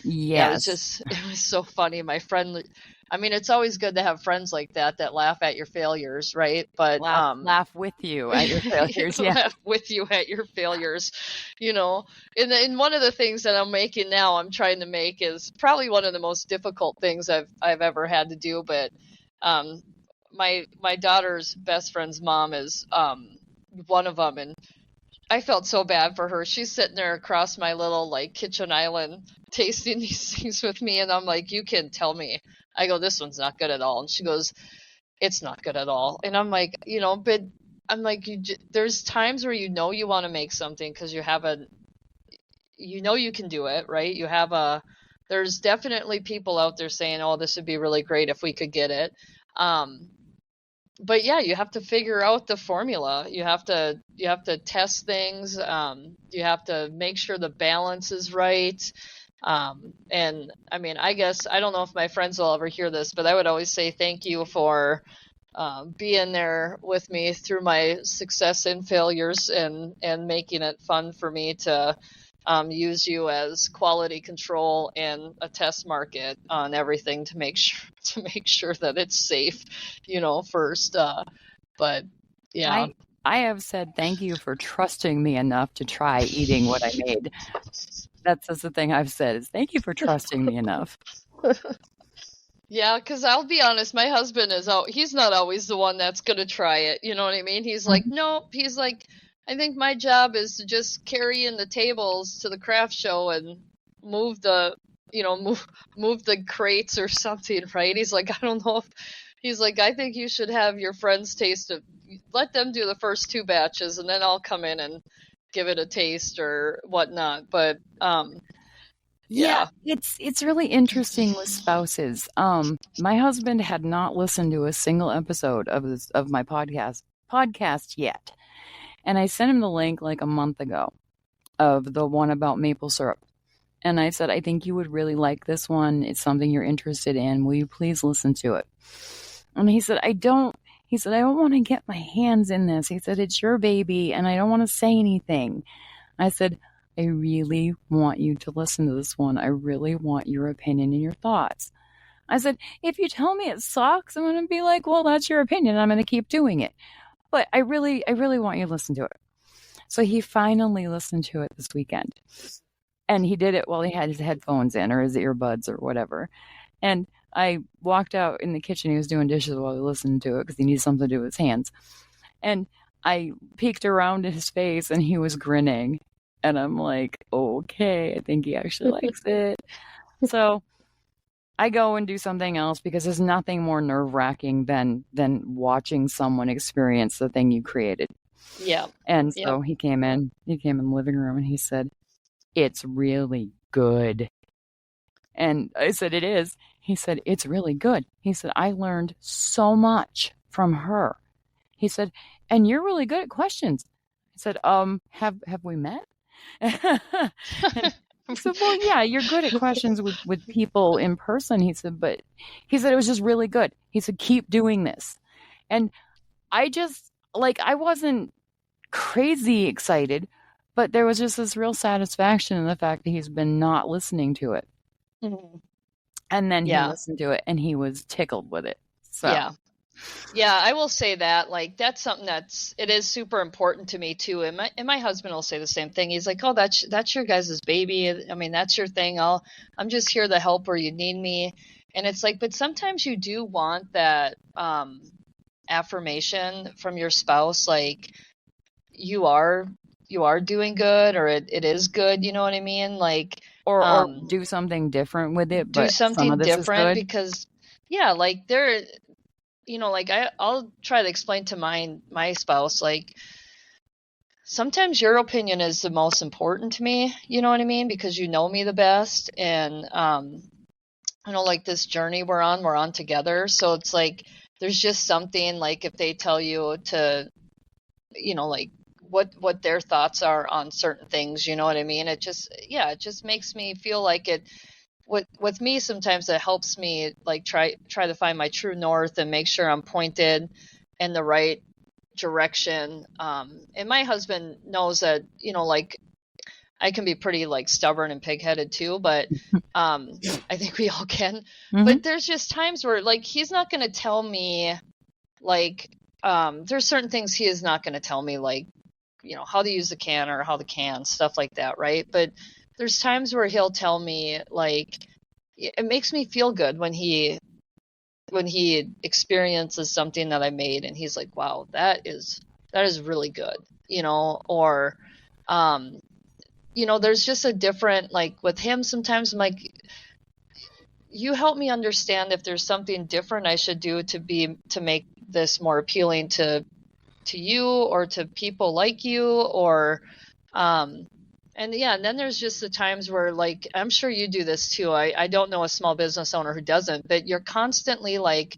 yeah, Yes. it was so funny. My friend, I mean, it's always good to have friends like that laugh at your failures, right? But Laugh with you at your failures. Yeah. laugh with you at your failures, you know. And one of the things that I'm making now, I'm trying to make, is probably one of the most difficult things I've ever had to do. But um, my daughter's best friend's mom is one of them, and I felt so bad for her. She's sitting there across my little like kitchen island tasting these things with me, and I'm like, you can tell me. I go, this one's not good at all. And she goes, it's not good at all. And I'm like, but I'm like, there's times where you want to make something because you can do it, right? There's definitely people out there saying, oh, this would be really great if we could get it. Um, but yeah, you have to figure out the formula. You have to test things. You have to make sure the balance is right. And I mean, I guess I don't know if my friends will ever hear this, but I would always say thank you for being there with me through my success and failures, and making it fun for me to use you as quality control and a test market on everything to make sure that it's safe, first. But yeah. I have said thank you for trusting me enough to try eating what I made. That's the thing I've said is thank you for trusting me enough. Yeah, because I'll be honest, my husband is out. He's not always the one that's gonna try it. You know what I mean? He's like, Mhm. nope. He's like, I think my job is to just carry in the tables to the craft show and move the, move the crates or something, right? He's like, I don't know if. He's like, I think you should have your friends taste it. Let them do the first two batches, and then I'll come in and give it a taste or whatnot. But Yeah, yeah. it's really interesting with spouses. My husband had not listened to a single episode of my podcast yet. And I sent him the link like a month ago of the one about maple syrup. And I said, I think you would really like this one. It's something you're interested in. Will you please listen to it? And he said, I don't want to get my hands in this. He said, it's your baby and I don't want to say anything. I said, I really want you to listen to this one. I really want your opinion and your thoughts. I said, if you tell me it sucks, I'm going to be like, well, that's your opinion. I'm going to keep doing it. But I really want you to listen to it. So he finally listened to it this weekend. And he did it while he had his headphones in or his earbuds or whatever. And I walked out in the kitchen. He was doing dishes while he listened to it because he needed something to do with his hands. And I peeked around at his face and he was grinning. And I'm like, okay, I think he actually likes it. So I go and do something else because there's nothing more nerve wracking than watching someone experience the thing you created. Yeah. And Yep. so he came in the living room and he said, it's really good. And I said, it is. He said, it's really good. He said, I learned so much from her. He said, and you're really good at questions. I said, have we met? And he said, well, yeah, you're good at questions with people in person. He said, but he said, it was just really good. He said, keep doing this. And I just, like, I wasn't crazy excited, but there was just this real satisfaction in the fact that he's been not listening to it. Mhm. And then he Yeah. listened to it and he was tickled with it. So, Yeah. Yeah, I will say that like that's something it is super important to me too. And my husband will say the same thing. He's like, "Oh, that's your guys' baby. I mean, that's your thing. I'm just here to help where you need me." And it's like, but sometimes you do want that affirmation from your spouse, like you are you are doing good, or it is good, you know what I mean? Like or um do something different with it, do but some of something this is different, good. because yeah, like like I'll try to explain to my spouse, like sometimes your opinion is the most important to me, you know what I mean? Because you know me the best, and like this journey we're on together. So it's like there's just something, like if they tell you to, like what their thoughts are on certain things, you know what I mean? It just makes me feel like it with me. Sometimes it helps me like try to find my true north and make sure I'm pointed in the right direction. And my husband knows that, like I can be pretty like stubborn and pigheaded too, but I think we all can. Mm-hmm. But there's just times where like he's not going to tell me, like there's certain things he is not going to tell me, like how to use the can or how the can, stuff like that, right? But there's times where he'll tell me, like it makes me feel good when he experiences something that I made and he's like, wow, that is really good, or um there's just a different, like with him sometimes I'm like, you help me understand if there's something different I should do to make this more appealing to you or to people like you, or and yeah, and then there's just the times where, like, I'm sure you do this too. I don't know a small business owner who doesn't, but you're constantly like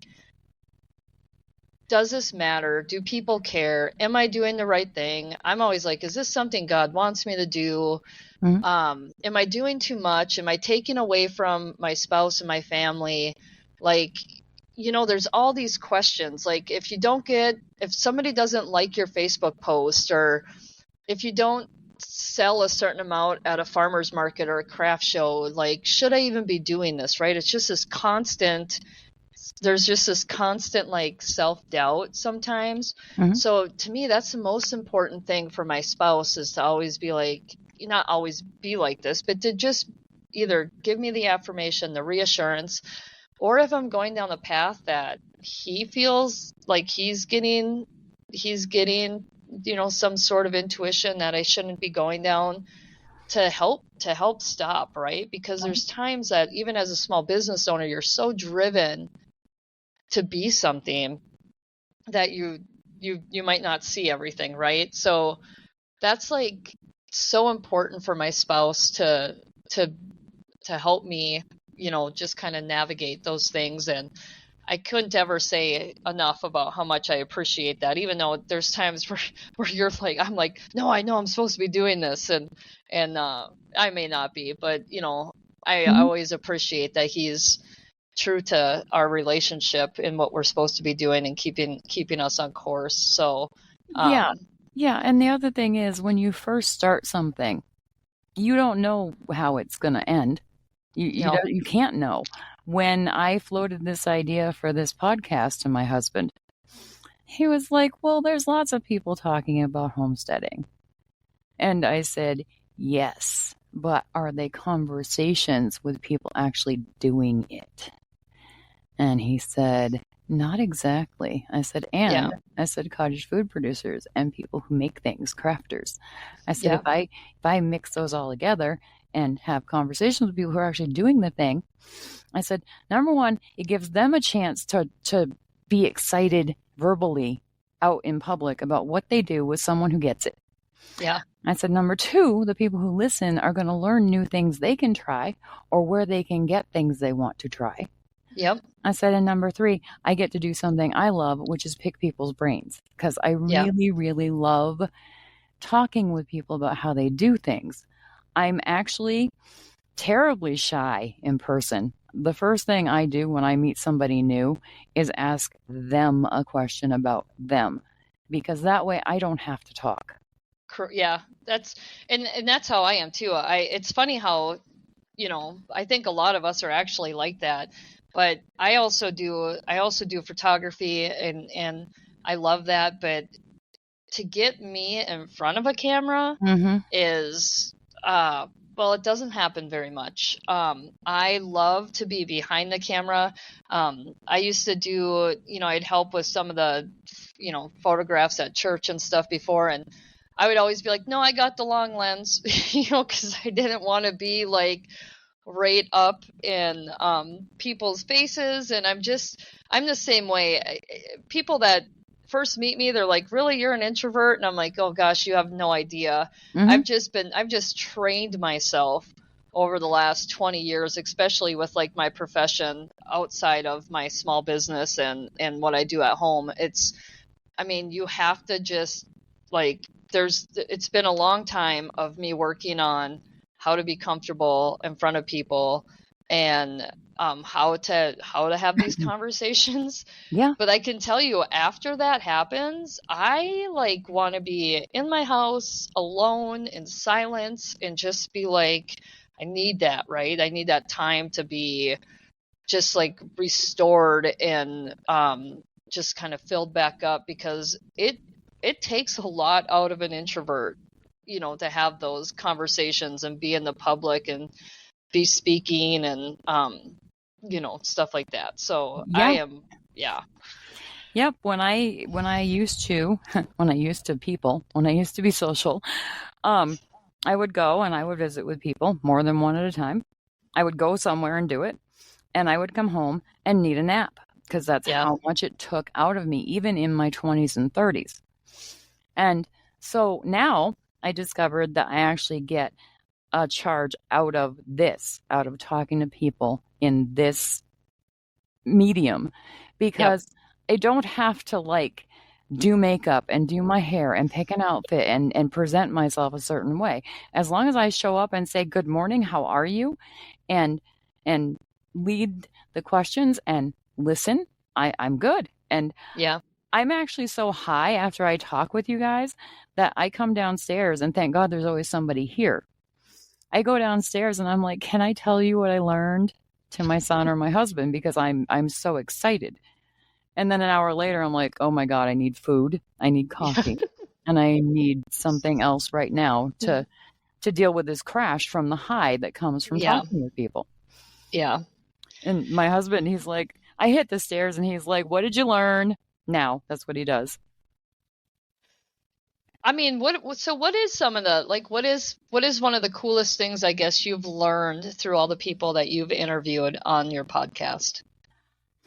does this matter? Do people care? Am I doing the right thing? I'm always like, is this something God wants me to do? Mhm. Am I doing too much? Am I taking away from my spouse and my family? Like, there's all these questions. Like, if somebody doesn't like your Facebook post, or if you don't sell a certain amount at a farmer's market or a craft show, like, should I even be doing this, right? There's just this constant like self-doubt sometimes. Mhm. So to me, that's the most important thing for my spouse, is to always be like, not always be like this, but to just either give me the affirmation, the reassurance, or if I'm going down the path that he feels like he's getting some sort of intuition that I shouldn't be going down, to help stop, right? Because there's times that even as a small business owner, you're so driven to be something that you might not see everything, right? So that's like so important for my spouse to to help me, just kind of navigate those things. And I couldn't ever say enough about how much I appreciate that, even though there's times where you're like, I'm like, no, I know I'm supposed to be doing this, and I may not be, but I Mhm. always appreciate that he's true to our relationship and what we're supposed to be doing, and keeping us on course. So, Yeah. um, Yeah. And the other thing is, when you first start something, you don't know how it's going to end. no, You can't know. When I floated this idea for this podcast to my husband, he was like, "Well, there's lots of people talking about homesteading." And I said, "Yes, but are they conversations with people actually doing it?" And he said, "Not exactly." I said, yeah, I said, "Cottage food producers and people who make things, crafters." I said, yeah, if I mix those all together and have conversations with people who are actually doing the thing," I said, "Number one, it gives them a chance to be excited verbally out in public about what they do with someone who gets it." yeah, I said, "Number two, the people who listen are going to learn new things they can try, or where they can get things they want to try." yep, I said, "And number three, I get to do something I love, which is pick people's brains, because I yeah, really, really love talking with people about how they do things." I'm actually terribly shy in person. The first thing I do when I meet somebody new is ask them a question about them, because that way I don't have to talk. yeah. And that's how I am too. It's funny how, I think a lot of us are actually like that. But I also do photography, and I love that. But to get me in front of a camera Mm-hmm. is, well, it doesn't happen very much. I love to be behind the camera. I used to do, I'd help with some of the, photographs at church and stuff before, and I would always be like, no, I got the long lens, because I didn't want to be like right up in people's faces. And I'm the same way. People that first meet me, they're like, really, you're an introvert? And I'm like, oh gosh, you have no idea. Mm-hmm. I've just trained myself over the last 20 years, especially with like my profession outside of my small business and what I do at home. I mean, you have to just like, it's been a long time of me working on how to be comfortable in front of people, and how to have these conversations. Yeah. But I can tell you, after that happens, I like want to be in my house alone in silence and just be like, I need that, right? I need that time to be just like restored, and just kind of filled back up, because it takes a lot out of an introvert, to have those conversations and be in the public and be speaking, and stuff like that. So I Yeah. am, yeah, Yep. When I used to when I used to people, when I used to be social, um, I would go and I would visit with people more than one at a time. I would go somewhere and do it, and I would come home and need a nap, because that's yeah, how much it took out of me, even in my 20s and 30s. And so now I discovered that I actually get a charge out of this, out of talking to people in this medium, yep, because I don't have to like do makeup and do my hair and pick an outfit and present myself a certain way. As long as I show up and say good morning, how are you? And and lead the questions and listen, I'm good. And Yeah. I'm actually so high after I talk with you guys that I come downstairs and thank God there's always somebody here. I go downstairs and I'm like, "Can I tell you what I learned?" to my son or my husband because I'm so excited. And then an hour later I'm like, "Oh my God, I need food. I need Yeah. coffee. And I need something else right now to deal with this crash from the high that comes from Yeah. talking with people." Yeah. And my husband, he's like, I hit the stairs and he's like, "What did you learn?" Now, that's what he does. I mean, what is some of the like what is one of the coolest things I guess you've learned through all the people that you've interviewed on your podcast?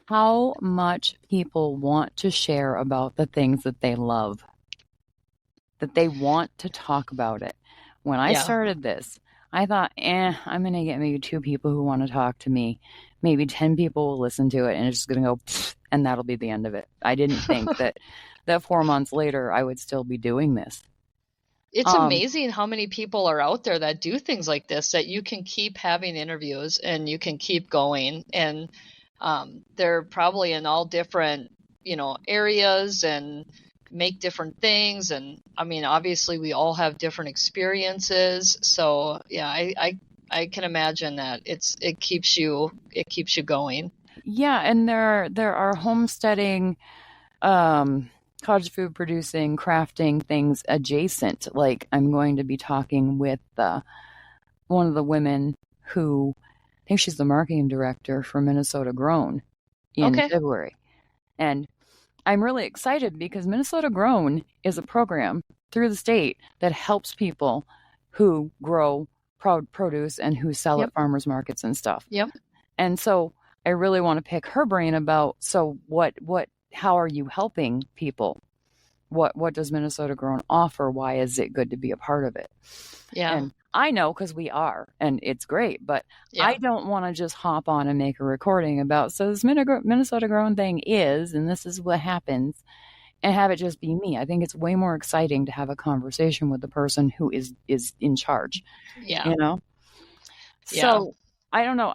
How much people want to share about the things that they love, that they want to talk about it. When I Yeah. started this, I thought, I'm going to get maybe 2 people who want to talk to me. Maybe 10 people will listen to it and it's just going to go, pfft, and that'll be the end of it. I didn't think that 4 months later I would still be doing this. It's Um, amazing how many people are out there that do things like this, that you can keep having interviews and you can keep going. And they're probably in all different, areas and make different things. And I mean, obviously, we all have different experiences. So yeah, I can imagine that it keeps you going. yeah, and there are homesteading, um, cottage food producing, crafting things adjacent. Like I'm going to be talking with one of the women who I think she's the marketing director for Minnesota Grown in Okay. February. And I'm really excited because Minnesota Grown is a program through the state that helps people who grow produce and who sell Yep. at farmers markets and stuff. Yep. And so I really want to pick her brain about so what how are you helping people? What does Minnesota Grown offer? Why is it good to be a part of it? Yeah. And I know because we are, and it's great, but I Yeah. don't want to just hop on and make a recording about, so this Minnesota Grown thing is, and this is what happens, and have it just be me. I think it's way more exciting to have a conversation with the person who is in charge, Yeah. you know? Yeah. So I don't know.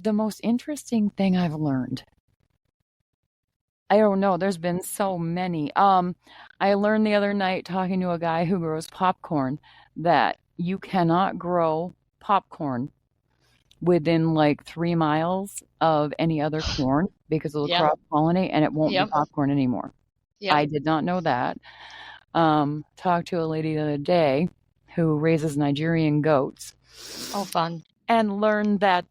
The most interesting thing I've learned, I don't know. There's been so many. I learned the other night talking to a guy who grows popcorn that you cannot grow popcorn within like 3 miles of any other corn because it'll Yeah. cross pollinate and it won't be Yep. popcorn anymore. Yep. I did not know that. Talked to a lady the other day who raises Nigerian goats Oh, fun. and learned that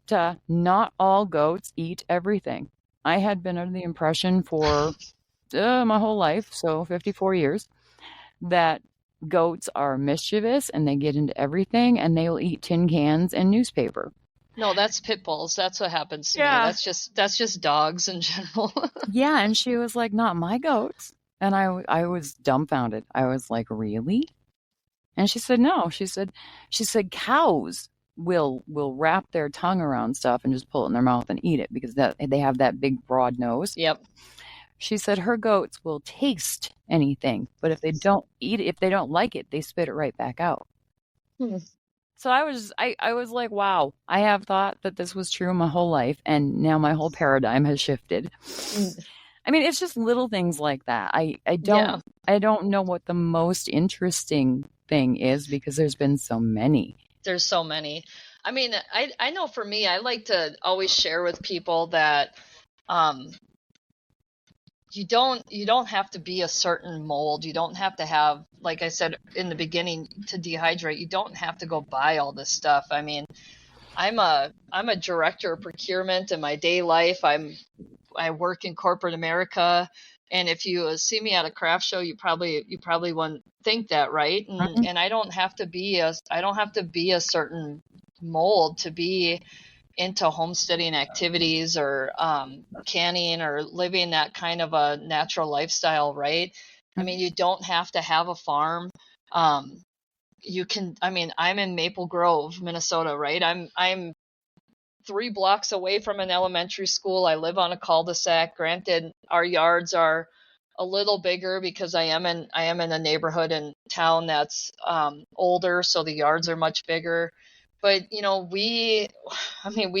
not all goats eat everything. I had been under the impression for my whole life, so 54 years, that goats are mischievous and they get into everything and they will eat tin cans and newspaper. No, that's pit bulls. That's what happens to me. Yeah. That's just dogs in general. Yeah, and she was like, "Not my goats." And I was dumbfounded. I was like, "Really?" And she said, "No." She said cows will wrap their tongue around stuff and just pull it in their mouth and eat it because that they have that big broad nose. Yep. She said her goats will taste anything, but if they don't eat it, if they don't like it, they spit it right back out. Hmm. So I was like, wow, I have thought that this was true my whole life, and now my whole paradigm has shifted. Mm. I mean, it's just little things like that. Yeah, I don't know what the most interesting thing is because there's been so many. there's so many. I mean, I know for me, I like to always share with people that um, you don't have to be a certain mold. You don't have to have, like I said in the beginning, to dehydrate. You don't have to go buy all this stuff. I mean, I'm a director of procurement in my day life. I work in corporate America, and if you see me at a craft show, you probably wouldn't think that, right? And Mhm. and I don't have to be a certain mold to be into homesteading activities or canning or living that kind of a natural lifestyle, right? I mean, you don't have to have a farm. Um, you can. I mean, I'm in Maple Grove, Minnesota, right? I'm 3 blocks away from an elementary school. I live on a cul-de-sac. Granted, our yards are a little bigger because I am in a neighborhood in town that's older, so the yards are much bigger. But I mean,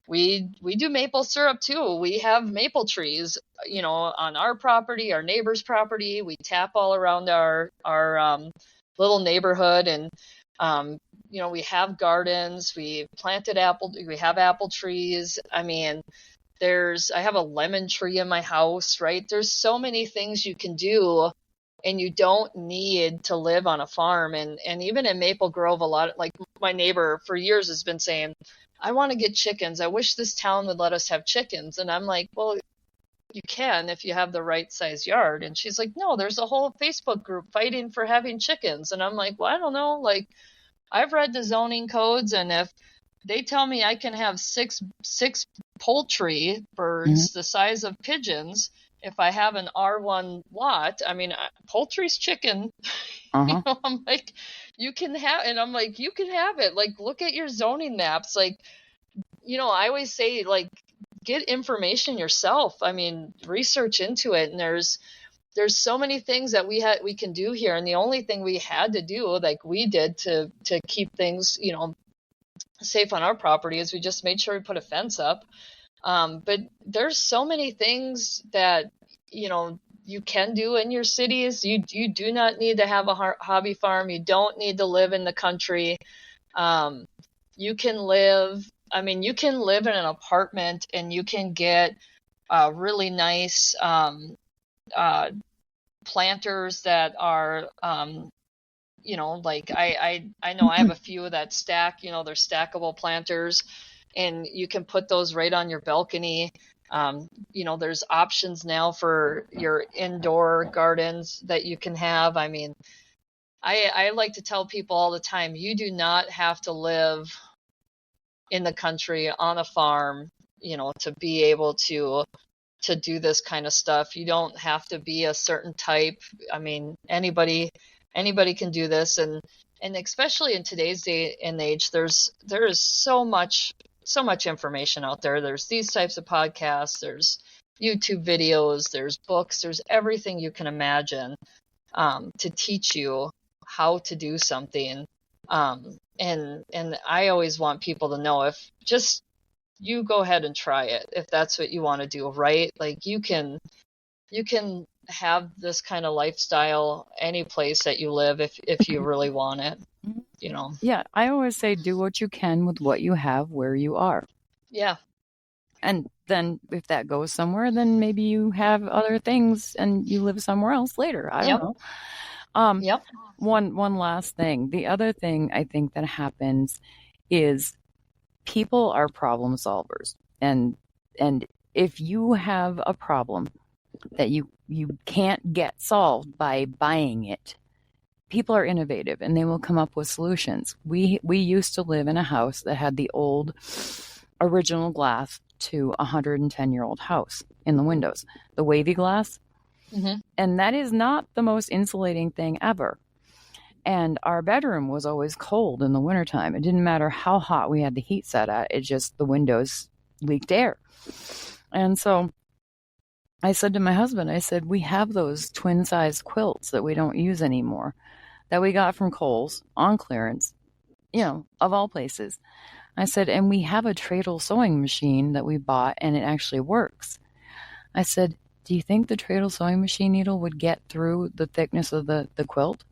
we do maple syrup too. We have maple trees, on our property, our neighbor's property. We tap all around our little neighborhood, and we have gardens. We have apple trees. I mean, I have a lemon tree in my house, right? There's so many things you can do, and you don't need to live on a farm. And even in Maple Grove, a lot of, like, my neighbor for years has been saying, I want to get chickens. I wish this town would let us have chickens. And I'm like, well, you can if you have the right size yard. And she's like, no, there's a whole Facebook group fighting for having chickens. And I'm like, well, I don't know. Like, I've read the zoning codes, and if they tell me I can have six poultry birds the size of pigeons if I have an R1 lot. I mean, poultry's chicken. I'm like, you can have, and I'm like, you can have it. Like, look at your zoning maps. Like, I always say, like, get information yourself. I mean, research into it. And there's so many things that we can do here. And the only thing we had to do, like we did to keep things, safe on our property, is we just made sure we put a fence up. But there's so many things that, you can do in your cities. You do not need to have a hobby farm. You don't need to live in the country. You can live in an apartment, and you can get really nice planters that are, like I know I have a few that stack, they're stackable planters, and you can put those right on your balcony. There's options now for your indoor gardens that you can have. I mean, I like to tell people all the time, you do not have to live in the country on a farm, to be able to do this kind of stuff. You don't have to be a certain type. I mean, anybody can do this, and especially in today's day and age, there is so much information out there. There's these types of podcasts, there's YouTube videos, there's books, there's everything you can imagine to teach you how to do something. And I always want people to know, if just you go ahead and try it if that's what you want to do, right? Like, you can have this kind of lifestyle any place that you live if you really want it, Yeah, I always say do what you can with what you have where you are. Yeah. And then if that goes somewhere, then maybe you have other things and you live somewhere else later. I don't know. Yep. One last thing. The other thing I think that happens is people are problem solvers. And if you have a problem that you can't get solved by buying it, people are innovative and they will come up with solutions. We used to live in a house that had the old original glass to a 110-year-old house in the windows, the wavy glass. And that is not the most insulating thing ever. And our bedroom was always cold in the wintertime. It didn't matter how hot we had the heat set at, it just, the windows leaked air. And so I said to my husband, I said, we have those twin-size quilts that we don't use anymore, that we got from Kohl's on clearance, of all places. I said, and we have a Treadle sewing machine that we bought, and it actually works. I said, do you think the Treadle sewing machine needle would get through the thickness of the quilt?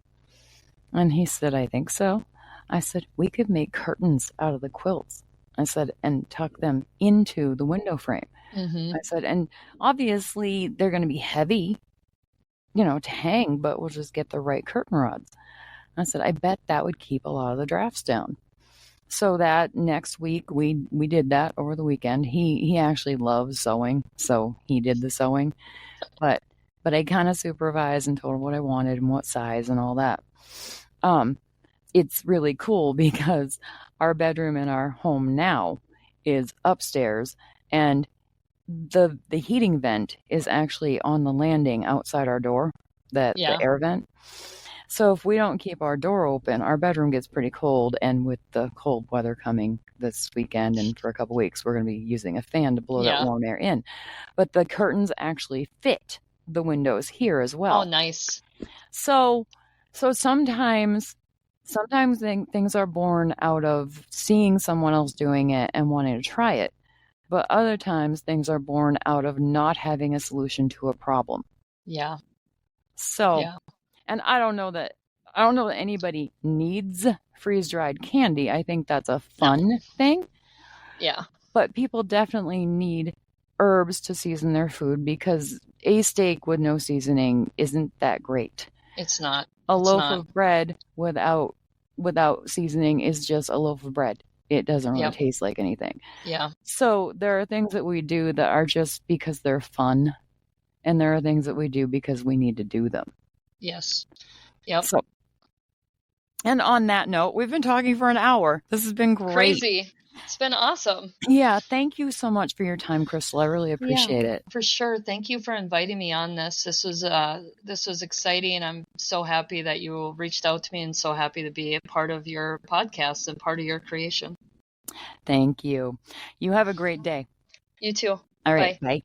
And he said, I think so. I said, we could make curtains out of the quilts. I said, and tuck them into the window frame. I said, and obviously they're going to be heavy, to hang, but we'll just get the right curtain rods. I said, I bet that would keep a lot of the drafts down. So that next week we did that over the weekend. He actually loves sewing, so he did the sewing. But I kind of supervised and told him what I wanted and what size and all that. It's really cool because our bedroom in our home now is upstairs, and the heating vent is actually on the landing outside our door, the air vent. So if we don't keep our door open, our bedroom gets pretty cold. And with the cold weather coming this weekend and for a couple weeks, we're going to be using a fan to blow that Yeah. warm air in. But the curtains actually fit the windows here as Oh, well. nice. So sometimes things are born out of seeing someone else doing it and wanting to try it. But other times things are born out of not having a solution to a problem. Yeah. So, Yeah. and I don't know that anybody needs freeze-dried candy. I think that's a No. fun thing, Yeah. but people definitely need herbs to season their food because a steak with no seasoning isn't that great. It's not. A It's loaf not. of bread without seasoning is just a loaf of bread. It doesn't really Yep. taste like anything. Yeah. So there are things that we do that are just because they're fun, and there are things that we do because we need to do them. Yes. Yep. So, and on that note, we've been talking for an hour. This has been great. Crazy. It's been awesome. Yeah, thank you so much for your time, Crystal. I really Yeah, appreciate it. for sure. Thank you for inviting me on this. This was exciting. I'm so happy that you reached out to me and so happy to be a part of your podcast and part of your creation. Thank you. You have a great day. You too. All right, Bye. bye.